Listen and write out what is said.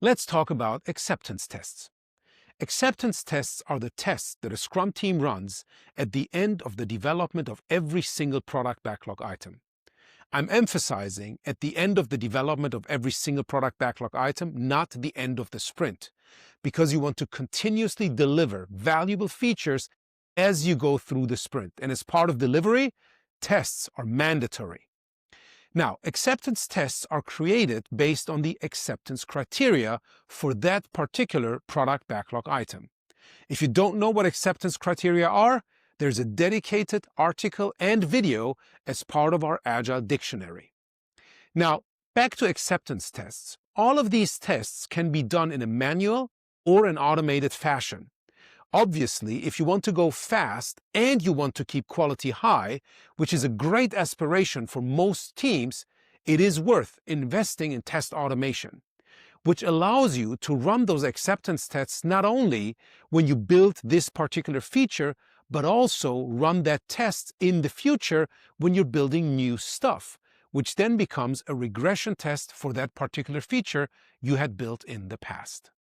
Let's talk about acceptance tests. Acceptance tests are the tests that a Scrum team runs at the end of the development of every single product backlog item. I'm emphasizing at the end of the development of every single product backlog item, not the end of the sprint, because you want to continuously deliver valuable features as you go through the sprint. And as part of delivery, tests are mandatory. Now, acceptance tests are created based on the acceptance criteria for that particular product backlog item. If you don't know what acceptance criteria are, there's a dedicated article and video as part of our Agile dictionary. Now, back to acceptance tests. All of these tests can be done in a manual or an automated fashion. Obviously, if you want to go fast and you want to keep quality high, which is a great aspiration for most teams, it is worth investing in test automation, which allows you to run those acceptance tests not only when you build this particular feature, but also run that test in the future when you're building new stuff, which then becomes a regression test for that particular feature you had built in the past.